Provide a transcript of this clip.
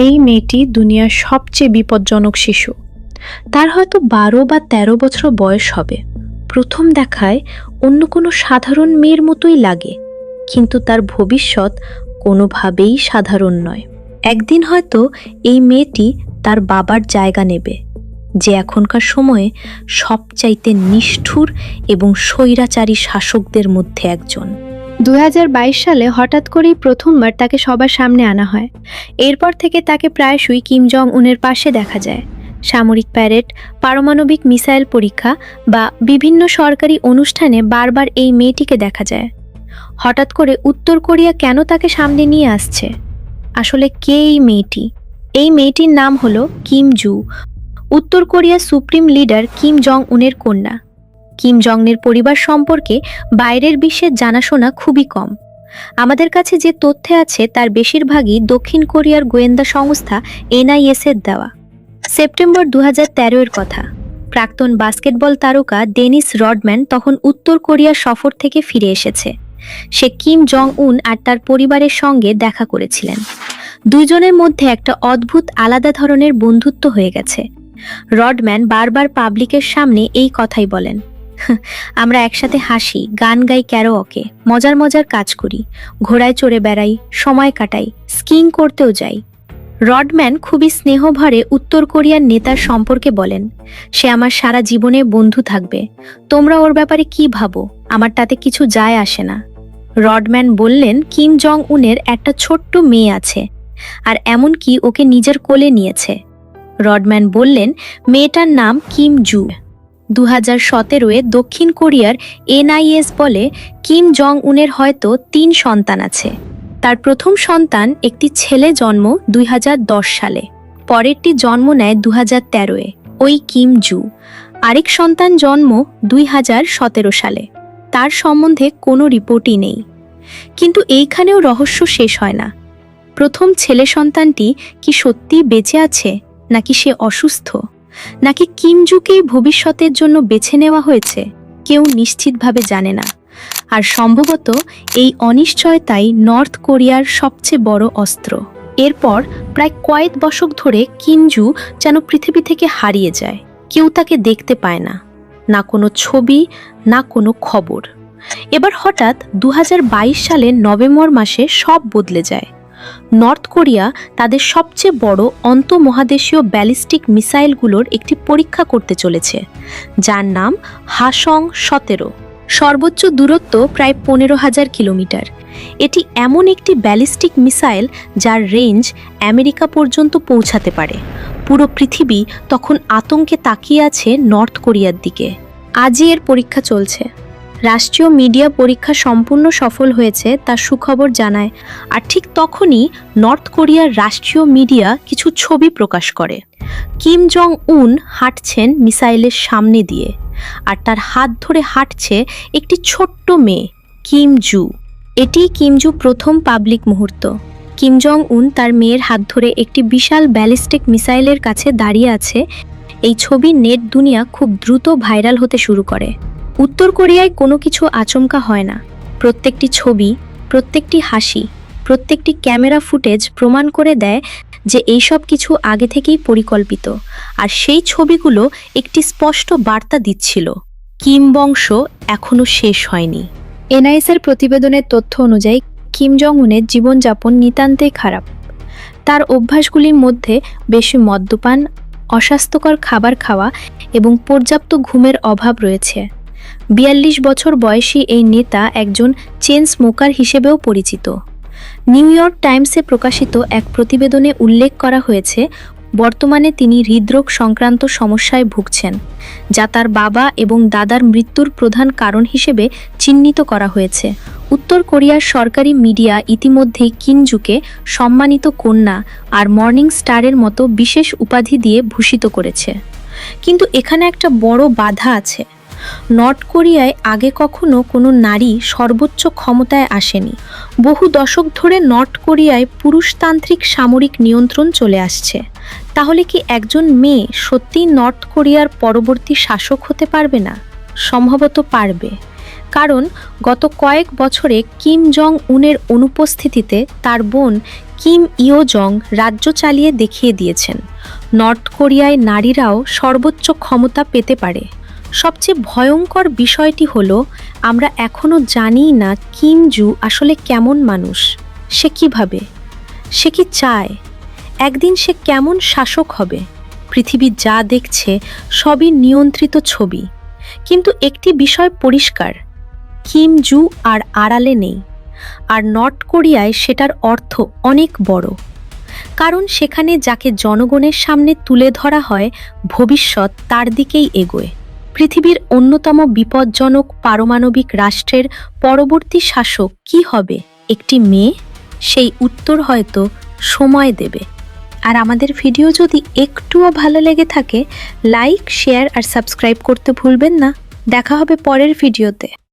এই মেয়েটি দুনিয়ার সবচেয়ে বিপজ্জনক শিশু। তার হয়তো 12 বা 13 বছর বয়স হবে। প্রথম দেখায় অন্য কোনো সাধারণ মেয়ের মতোই লাগে, কিন্তু তার ভবিষ্যৎ কোনোভাবেই সাধারণ নয়। একদিন হয়তো এই মেয়েটি তার বাবার জায়গা নেবে, যে এখনকার সময়ে সবচাইতে নিষ্ঠুর এবং স্বৈরাচারী শাসকদের মধ্যে একজন। 2022 সালে হঠাৎ করেই প্রথমবার তাকে সবার সামনে আনা হয়। এরপর থেকে তাকে প্রায়শই কিম জং উনের পাশে দেখা যায়। সামরিক প্যারেড, পারমাণবিক মিসাইল পরীক্ষা বা বিভিন্ন সরকারি অনুষ্ঠানে বারবার এই মেয়েটিকে দেখা যায়। হঠাৎ করে উত্তর কোরিয়া কেন তাকে সামনে নিয়ে আসছে? আসলে কে এই মেয়েটি? এই মেয়েটির নাম হলো কিম জু, উত্তর কোরিয়ার সুপ্রিম লিডার কিম জং উনের কন্যা। কিম জংয়ের পরিবার সম্পর্কে বাইরের বিশ্বের জানাশোনা খুবই কম। আমাদের কাছে যে তথ্য আছে তার বেশিরভাগই দক্ষিণ কোরিয়ার গোয়েন্দা সংস্থা NIS এর দেওয়া। সেপ্টেম্বর 2013 কথা। প্রাক্তন বাস্কেটবল তারকা ডেনিস রডম্যান তখন উত্তর কোরিয়া সফর থেকে ফিরে এসেছে। সে কিম জং উন আর তার পরিবারের সঙ্গে দেখা করেছিলেন। দুইজনের মধ্যে একটা অদ্ভুত আলাদা ধরনের বন্ধুত্ব হয়ে গেছে। রডম্যান বারবার পাবলিকের সামনে এই কথাই বলেন, আমরা একসাথে হাসি, গান গাই, ক্যারোকে, মজার মজার কাজ করি, ঘোড়ায় চড়ে বেড়াই, সময় কাটাই, স্কিং করতেও যাই। রডম্যান খুবই স্নেহভরে উত্তর কোরিয়ার নেতার সম্পর্কে বলেন, সে আমার সারা জীবনে বন্ধু থাকবে, তোমরা ওর ব্যাপারে কি ভাবো, আমার তাতে কিছু যায় আসে না। রডম্যান বললেন কিম জং উনের একটা ছোট্ট মেয়ে আছে, আর এমনকি ওকে নিজের কোলে নিয়েছে। রডম্যান বললেন মেয়েটার নাম কিম জু। 2017 দক্ষিণ কোরিয়ার NIS বলে কিম জং উনের হয়তো 3 সন্তান আছে। তার প্রথম সন্তান একটি ছেলে জন্ম 2010 সালে, পরেরটি জন্ম নেয় 2013 ওই কিম জু। আরেক সন্তান জন্ম 2017 সালে। তার সম্বন্ধে কোনো রিপোর্টই নেই। কিন্তু এইখানেও রহস্য শেষ হয় না। প্রথম ছেলে সন্তানটি কি সত্যিই বেঁচে আছে, নাকি সে অসুস্থ, নাকি কিম জুকেই ভবিষ্যতের জন্য বেছে নেওয়া হয়েছে, কেউ নিশ্চিতভাবে জানে না। আর সম্ভবত এই অনিশ্চয়তাই নর্থ কোরিয়ার সবচেয়ে বড় অস্ত্র। এরপর প্রায় কয়েক দশক ধরে কিম জু যেন পৃথিবী থেকে হারিয়ে যায়। কেউ তাকে দেখতে পায় না, না কোনো ছবি, না কোনো খবর। এবার হঠাৎ 2022 সালের নভেম্বর মাসে সব বদলে যায়। নর্থ কোরিয়া তাদের সবচেয়ে বড় আন্তঃমহাদেশীয় ব্যালিস্টিক মিসাইলগুলোর একটি পরীক্ষা করতে চলেছে, যার নাম হাসং-17। সর্বোচ্চ দূরত্ব প্রায় 15,000 কিলোমিটার। এটি এমন একটি ব্যালিস্টিক মিসাইল যার রেঞ্জ আমেরিকা পর্যন্ত পৌঁছাতে পারে। পুরো পৃথিবী তখন আতঙ্কে তাকিয়ে আছে নর্থ কোরিয়ার দিকে। আজই এর পরীক্ষা চলছে। রাষ্ট্রীয় মিডিয়া পরীক্ষা সম্পূর্ণ সফল হয়েছে তার সুখবর জানায়, আর ঠিক তখনই নর্থ কোরিয়ার রাষ্ট্রীয় মিডিয়া কিছু ছবি প্রকাশ করে। কিম জং উন হাঁটছেন মিসাইলের সামনে দিয়ে, আর তার হাত ধরে হাঁটছে একটি ছোট্ট মেয়ে, কিম জু। এটি কিম জু প্রথম পাবলিক মুহূর্ত। কিম জং উন তার মেয়ের হাত ধরে একটি বিশাল ব্যালিস্টিক মিসাইলের কাছে দাঁড়িয়ে আছে। এই ছবি নেট দুনিয়া খুব দ্রুত ভাইরাল হতে শুরু করে। উত্তর কোরিয়ায় কোনো কিছু আচমকা হয় না। প্রত্যেকটি ছবি, প্রত্যেকটি হাসি, প্রত্যেকটি ক্যামেরা ফুটেজ প্রমাণ করে দেয় যে এইসব কিছু আগে থেকেই পরিকল্পিত। আর সেই ছবিগুলো একটি স্পষ্ট বার্তা দিচ্ছিল, কিম বংশ এখনো শেষ হয়নি। NIS এর প্রতিবেদনের তথ্য অনুযায়ী কিম জং উনের জীবনযাপন নিতান্তই খারাপ। তার অভ্যাসগুলির মধ্যে বেশি মদ্যপান, অস্বাস্থ্যকর খাবার খাওয়া এবং পর্যাপ্ত ঘুমের অভাব রয়েছে। 42 বছর বয়সী এই নেতা একজন চেন স্মোকার হিসেবেও পরিচিত। নিউ ইয়র্ক টাইমসে প্রকাশিত এক প্রতিবেদনে উল্লেখ করা হয়েছে, বর্তমানে তিনি হৃদরোগ সংক্রান্ত সমস্যায় ভুগছেন, যা তার বাবা এবং দাদার মৃত্যুর প্রধান কারণ হিসেবে চিহ্নিত করা হয়েছে। উত্তর কোরিয়ার সরকারি মিডিয়া ইতিমধ্যেই কিম জুকে সম্মানিত কন্যা আর মর্নিং স্টারের মতো বিশেষ উপাধি দিয়ে ভূষিত করেছে। কিন্তু এখানে একটা বড় বাধা আছে। নর্থ কোরিয়ায় আগে কখনো কোনো নারী সর্বোচ্চ ক্ষমতায় আসেনি। বহু দশক ধরে নর্থ কোরিয়ায় পুরুষতান্ত্রিক সামরিক নিয়ন্ত্রণ চলে আসছে। তাহলে কি একজন মেয়ে সত্যিই নর্থ কোরিয়ার পরবর্তী শাসক হতে পারবে না? সম্ভবত পারবে, কারণ গত কয়েক বছরে কিম জং উনের অনুপস্থিতিতে তার বোন কিম ইও জং রাজ্য চালিয়ে দেখিয়ে দিয়েছেন নর্থ কোরিয়ায় নারীরাও সর্বোচ্চ ক্ষমতা পেতে পারে। সবচেয়ে ভয়ঙ্কর বিষয়টি হলো আমরা এখনও জানিই না কিম জু আসলে কেমন মানুষ, সে কিভাবে, সে কি চায়, একদিন সে কেমন শাসক হবে। পৃথিবী যা দেখছে সবই নিয়ন্ত্রিত ছবি, কিন্তু একটি বিষয় পরিষ্কার, কিম জু আর আড়ালে নেই, আর নর্থ কোরিয়ায় সেটার অর্থ অনেক বড়। কারণ সেখানে যাকে জনগণের সামনে তুলে ধরা হয় ভবিষ্যৎ তার দিকেই এগোয়। পৃথিবীর অন্যতম বিপজ্জনক পারমাণবিক রাষ্ট্রের পরবর্তী শাসক কি হবে? একটি মেয়ে? সেই উত্তর হয়তো সময় দেবে। আর আমাদের ভিডিও যদি একটুও ভালো লেগে থাকে, লাইক, শেয়ার আর সাবস্ক্রাইব করতে ভুলবেন না। দেখা হবে পরের ভিডিওতে।